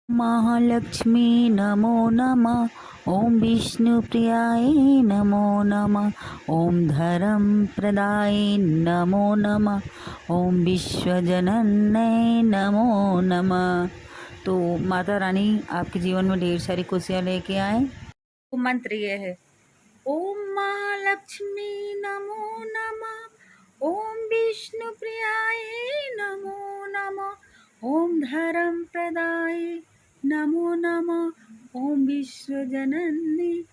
महालक्ष्मी नमो नमः। ॐ विष्णुप्रियाय नमो नमः। ॐ धरम प्रदाय नमो नमः। ॐ विश्वजनन्यै नमो नमः। तो माता रानी आपके जीवन में ढेर सारी खुशियाँ लेके आए। तो मंत्र ये है, ओम महालक्ष्मी नमो नमः। ओम विष्णुप्रियाय नमो नमः। ओम धर्म प्रदाय नमो नमः। ओम विश्वजननी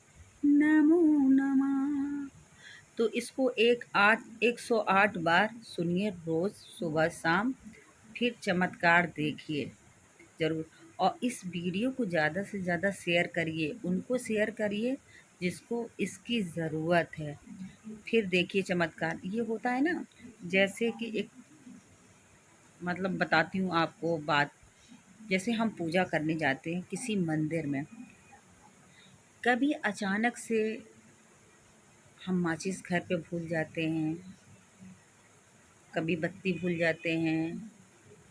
नमो नमः। तो इसको 108 बार सुनिए रोज सुबह शाम, फिर चमत्कार देखिए ज़रूर। और इस वीडियो को ज़्यादा से ज़्यादा शेयर करिए, उनको शेयर करिए जिसको इसकी ज़रूरत है। फिर देखिए चमत्कार ये होता है ना, जैसे कि एक मतलब बताती हूँ आपको बात। जैसे हम पूजा करने जाते हैं किसी मंदिर में, कभी अचानक से हम माचिस घर पे भूल जाते हैं, कभी बत्ती भूल जाते हैं,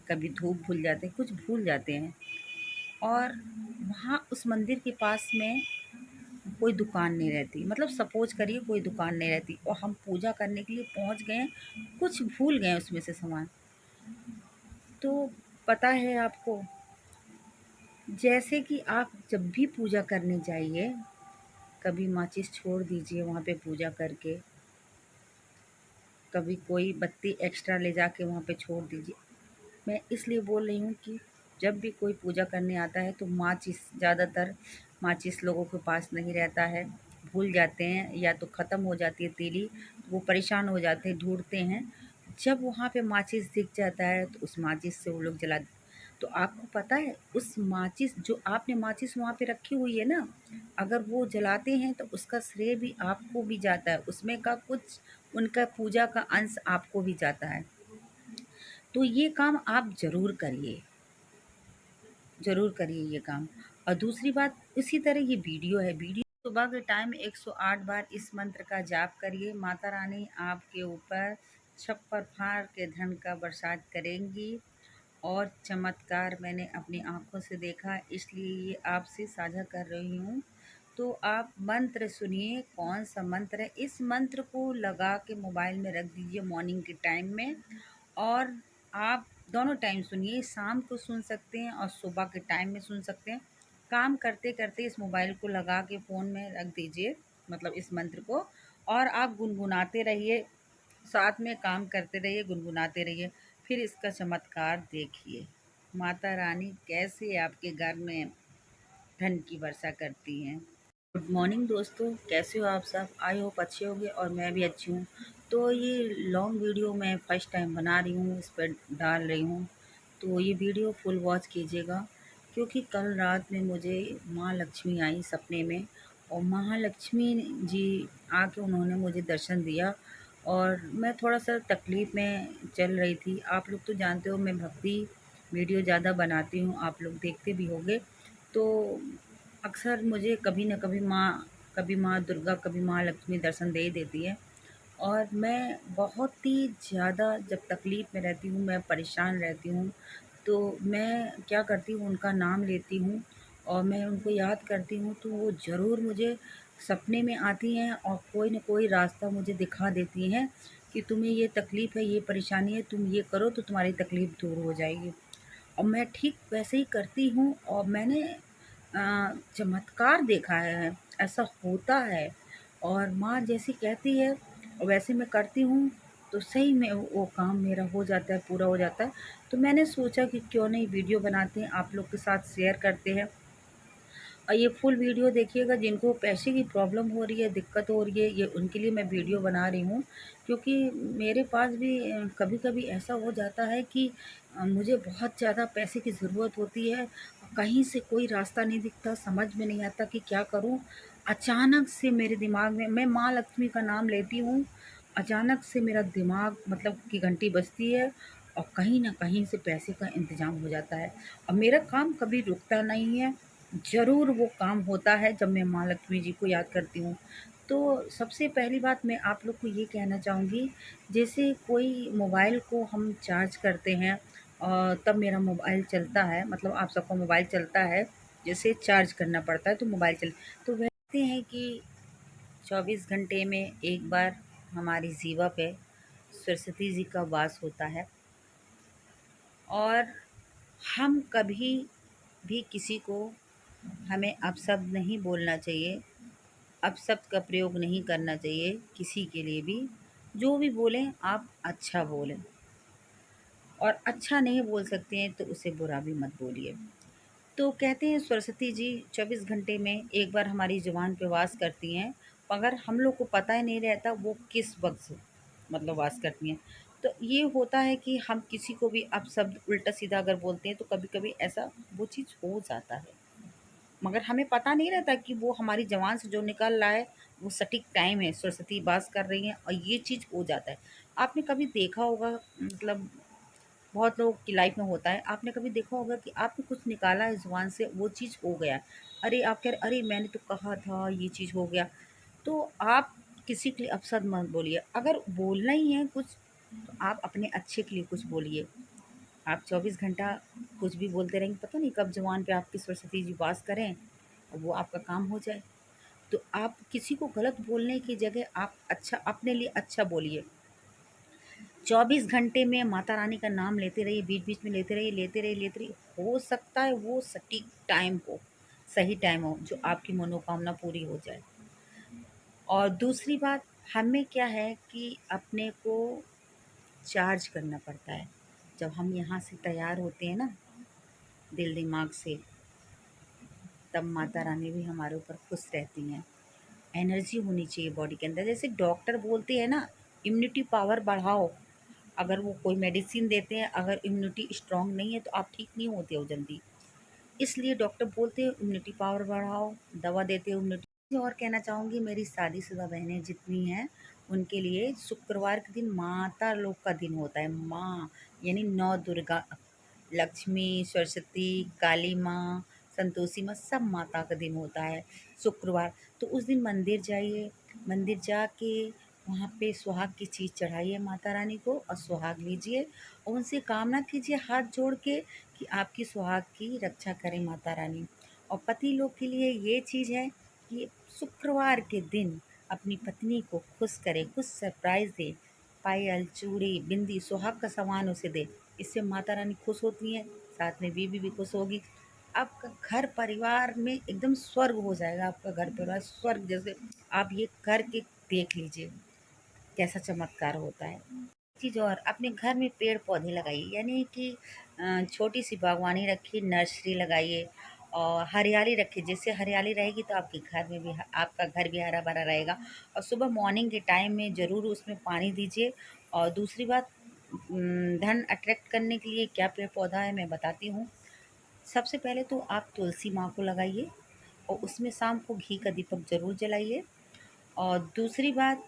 कभी धूप भूल जाते हैं, कुछ भूल जाते हैं। और वहाँ उस मंदिर के पास में कोई दुकान नहीं रहती, मतलब सपोज करिए कोई दुकान नहीं रहती और हम पूजा करने के लिए पहुंच गए, कुछ भूल गए उसमें से सामान। तो पता है आपको, जैसे कि आप जब भी पूजा करने जाइए, कभी माचिस छोड़ दीजिए वहाँ पे पूजा करके, कभी कोई बत्ती एक्स्ट्रा ले जाके वहाँ पे छोड़ दीजिए। मैं इसलिए बोल रही हूँ कि जब भी कोई पूजा करने आता है तो माचिस, ज़्यादातर माचिस लोगों के पास नहीं रहता है, भूल जाते हैं या तो ख़त्म हो जाती है तीली, तो वो परेशान हो जाते हैं, ढूंढते हैं। जब वहाँ पे माचिस दिख जाता है तो उस माचिस से वो लोग जला देते। तो आपको पता है उस माचिस, जो आपने माचिस वहाँ पे रखी हुई है ना, अगर वो जलाते हैं तो उसका श्रेय भी आपको भी जाता है, उसमें का कुछ उनका पूजा का अंश आपको भी जाता है। तो ये काम आप ज़रूर करिए, ज़रूर करिए ये काम। और दूसरी बात, इसी तरह ये वीडियो है, वीडियो सुबह के टाइम 108 बार इस मंत्र का जाप करिए। माता रानी आपके ऊपर छप्पर फाड़ के धन का बरसात करेंगी। और चमत्कार मैंने अपनी आँखों से देखा, इसलिए ये आपसे साझा कर रही हूँ। तो आप मंत्र सुनिए, कौन सा मंत्र है, इस मंत्र को लगा के मोबाइल में रख दीजिए मॉर्निंग के टाइम में। और आप दोनों टाइम सुनिए, शाम को सुन सकते हैं और सुबह के टाइम में सुन सकते हैं। काम करते करते इस मोबाइल को लगा के फ़ोन में रख दीजिए, मतलब इस मंत्र को, और आप गुनगुनाते रहिए, साथ में काम करते रहिए, गुनगुनाते रहिए। फिर इसका चमत्कार देखिए, माता रानी कैसे आपके घर में धन की वर्षा करती हैं। गुड मॉर्निंग दोस्तों, कैसे हो आप सब? आई होप अच्छे होंगे और मैं भी अच्छी हूँ। तो ये लॉन्ग वीडियो मैं फ़र्स्ट टाइम बना रही हूँ, इस पर डाल रही हूँ, तो ये वीडियो फुल वॉच कीजिएगा। क्योंकि कल रात में मुझे माँ लक्ष्मी आई सपने में, और महालक्ष्मी जी आके उन्होंने मुझे दर्शन दिया। और मैं थोड़ा सा तकलीफ़ में चल रही थी। आप लोग तो जानते हो मैं भक्ति वीडियो ज़्यादा बनाती हूँ, आप लोग देखते भी होंगे। तो अक्सर मुझे कभी माँ दुर्गा, कभी माँ लक्ष्मी दर्शन दे ही देती है। और मैं बहुत ही ज़्यादा जब तकलीफ़ में रहती हूँ, मैं परेशान रहती हूँ, तो मैं क्या करती हूँ, उनका नाम लेती हूँ और मैं उनको याद करती हूँ, तो वो ज़रूर मुझे सपने में आती हैं और कोई न कोई रास्ता मुझे दिखा देती हैं कि तुम्हें ये तकलीफ़ है, ये परेशानी है, तुम ये करो तो तुम्हारी तकलीफ़ दूर हो जाएगी। और मैं ठीक वैसे ही करती हूँ और मैंने चमत्कार देखा है, ऐसा होता है। और माँ जैसी कहती है वैसे मैं करती हूँ, तो सही में वो काम मेरा हो जाता है, पूरा हो जाता है। तो मैंने सोचा कि क्यों नहीं वीडियो बनाते हैं, आप लोग के साथ शेयर करते हैं। और ये फुल वीडियो देखिएगा, जिनको पैसे की प्रॉब्लम हो रही है, दिक्कत हो रही है, ये उनके लिए मैं वीडियो बना रही हूँ। क्योंकि मेरे पास भी कभी-कभी ऐसा हो जाता है कि मुझे बहुत ज़्यादा पैसे की ज़रूरत होती है, कहीं से कोई रास्ता नहीं दिखता, समझ में नहीं आता कि क्या करूँ? अचानक से मेरे दिमाग में, मैं माँ लक्ष्मी का नाम लेती हूँ, अचानक से मेरा दिमाग मतलब की घंटी बजती है और कहीं न कहीं से पैसे का इंतज़ाम हो जाता है। और मेरा काम कभी रुकता नहीं है, ज़रूर वो काम होता है जब मैं माँ लक्ष्मी जी को याद करती हूँ। तो सबसे पहली बात मैं आप लोग को ये कहना चाहूँगी, जैसे कोई मोबाइल को हम चार्ज करते हैं, तब मेरा मोबाइल चलता है, मतलब आप सबका मोबाइल चलता है, जैसे चार्ज करना पड़ता है तो मोबाइल चल। तो वह कहते हैं कि 24 घंटे में एक बार हमारी जीवा पे सरस्वती जी का वास होता है, और हम कभी भी किसी को, हमें अपशब्द नहीं बोलना चाहिए, अपशब्द का प्रयोग नहीं करना चाहिए किसी के लिए भी। जो भी बोलें आप अच्छा बोलें, और अच्छा नहीं बोल सकते हैं तो उसे बुरा भी मत बोलिए। तो कहते हैं सरस्वती जी 24 घंटे में एक बार हमारी ज़ुबान पे वास करती हैं, मगर हम लोग को पता ही नहीं रहता वो किस वक़्त मतलब वास करती हैं। तो ये होता है कि हम किसी को भी अपशब्द उल्टा-सीधा अगर बोलते हैं तो कभी-कभी ऐसा वो चीज़ हो जाता है। मगर हमें पता नहीं रहता कि वो हमारी ज़ुबान से जो निकल रहा है वो सटीक टाइम है, सरस्वती वास कर रही हैं, और ये चीज़ हो जाता है। आपने कभी देखा होगा, मतलब बहुत लोगों की लाइफ में होता है, आपने कभी देखा होगा कि आपने कुछ निकाला है ज़ुबान से, वो चीज़ हो गया। अरे! आप कह रहे अरे! मैंने तो कहा था ये चीज़ हो गया। तो आप किसी के लिए अपशब्द मत बोलिए। अगर बोलना ही है कुछ तो आप अपने अच्छे के लिए कुछ बोलिए। आप 24 घंटा कुछ भी बोलते रहेंगे, पता नहीं कब ज़ुबान पे आपकी सरस्वती जी वास करें और वो आपका काम हो जाए। तो आप किसी को गलत बोलने की जगह आप अच्छा अपने लिए अच्छा बोलिए। 24 घंटे में माता रानी का नाम लेते रहिए, बीच-बीच में लेते रहिए। हो सकता है वो सटीक टाइम हो, सही टाइम हो, जो आपकी मनोकामना पूरी हो जाए। और दूसरी बात, हमें क्या है कि अपने को चार्ज करना पड़ता है। जब हम यहाँ से तैयार होते हैं ना, दिल दिमाग से, तब माता रानी भी हमारे ऊपर खुश रहती हैं। एनर्जी होनी चाहिए बॉडी के अंदर। जैसे डॉक्टर बोलते हैं ना, इम्यूनिटी पावर बढ़ाओ। अगर वो कोई मेडिसिन देते हैं, अगर इम्यूनिटी स्ट्रांग नहीं है तो आप ठीक नहीं होते हो जल्दी। इसलिए डॉक्टर बोलते हैं इम्यूनिटी पावर बढ़ाओ, दवा देते हो इम्यूनिटी। और कहना चाहूँगी, मेरी शादीशुदा बहनें जितनी हैं उनके लिए शुक्रवार के दिन माता लोग का दिन होता है। माँ यानी 9 दुर्गा, लक्ष्मी, सरस्वती, काली माँ, संतोषी माँ, सब माता का दिन होता है शुक्रवार। तो उस दिन मंदिर जाइए, मंदिर जाके वहाँ पे सुहाग की चीज़ चढ़ाइए माता रानी को और सुहाग लीजिए, और उनसे कामना कीजिए हाथ जोड़ के कि आपकी सुहाग की रक्षा करें माता रानी। और पति लोग के लिए ये चीज़ है कि शुक्रवार के दिन अपनी पत्नी को खुश करें, कुछ सरप्राइज़ दें, पायल, चूड़ी, बिंदी, सुहाग का सामान उसे दें। इससे माता रानी खुश होती हैं, साथ में बीवी भी खुश होगी। आपका घर परिवार में एकदम स्वर्ग हो जाएगा, आपका घर परिवार स्वर्ग जैसे। आप ये करके देख लीजिए कैसा चमत्कार होता है। चीज़ और अपने घर में पेड़ पौधे लगाइए, यानी कि छोटी सी बागवानी रखिए, नर्सरी लगाइए और हरियाली रखिए। जिससे हरियाली रहेगी तो आपके घर में भी आपका घर भी हरा भरा रहेगा। और सुबह मॉर्निंग के टाइम में ज़रूर उसमें पानी दीजिए। और दूसरी बात, धन अट्रैक्ट करने के लिए क्या पेड़ पौधा है मैं बताती हूँ। सबसे पहले तो आप तुलसी माँ को लगाइए, और उसमें शाम को घी का दीपक ज़रूर जलाइए। और दूसरी बात,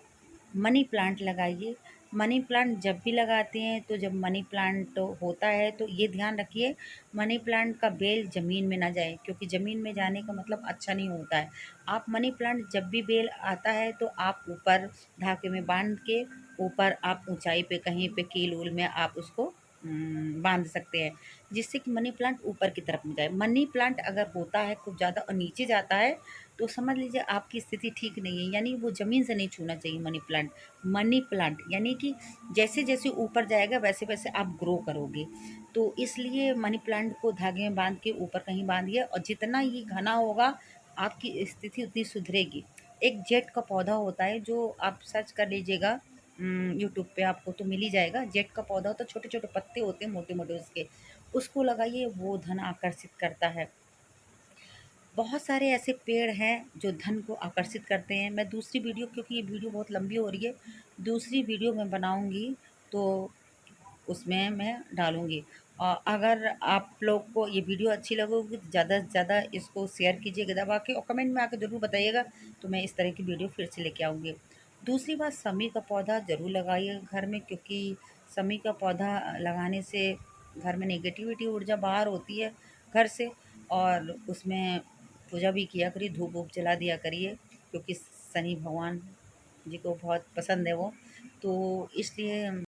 मनी प्लांट लगाइए। मनी प्लांट जब भी लगाते हैं तो जब मनी प्लांट होता है तो ये ध्यान रखिए, मनी प्लांट का बेल ज़मीन में ना जाए, क्योंकि ज़मीन में जाने का मतलब अच्छा नहीं होता है। आप मनी प्लांट जब भी बेल आता है तो आप ऊपर धागे में बांध के, ऊपर आप ऊंचाई पे कहीं पे कील उल में आप उसको बांध सकते हैं, जिससे कि मनी प्लांट ऊपर की तरफ में जाए। मनी प्लांट अगर होता है खूब ज़्यादा और नीचे जाता है तो समझ लीजिए आपकी स्थिति ठीक नहीं है, यानी वो ज़मीन से नहीं छूना चाहिए मनी प्लांट। मनी प्लांट यानी कि जैसे-जैसे ऊपर जाएगा वैसे-वैसे आप ग्रो करोगे। तो इसलिए मनी प्लांट को धागे में बाँध के ऊपर कहीं बाँधिए, और जितना ये घना होगा आपकी स्थिति उतनी सुधरेगी। एक जेट का पौधा होता है जो आप सर्च कर लीजिएगा, यूट्यूब पे आपको तो मिल ही जाएगा। जेट का पौधा होता है, छोटे-छोटे पत्ते होते हैं मोटे-मोटे उसके, उसको लगाइए, वो धन आकर्षित करता है। बहुत सारे ऐसे पेड़ हैं जो धन को आकर्षित करते हैं। मैं दूसरी वीडियो, क्योंकि ये वीडियो बहुत लंबी हो रही है, दूसरी वीडियो मैं बनाऊँगी तो उसमें मैं डालूँगी। अगर आप लोग को ये वीडियो अच्छी लगेगी तो ज़्यादा से ज़्यादा इसको शेयर कीजिएगा दबा के, और कमेंट में आके ज़रूर बताइएगा, तो मैं इस तरह की वीडियो फिर से लेके आऊँगी। दूसरी बात, समी का पौधा ज़रूर लगाइए घर में, क्योंकि समी का पौधा लगाने से घर में नेगेटिविटी ऊर्जा बाहर होती है घर से। और उसमें पूजा भी किया करिए, धूप वूप जला दिया करिए, क्योंकि शनि भगवान जी को बहुत पसंद है वो। तो इसलिए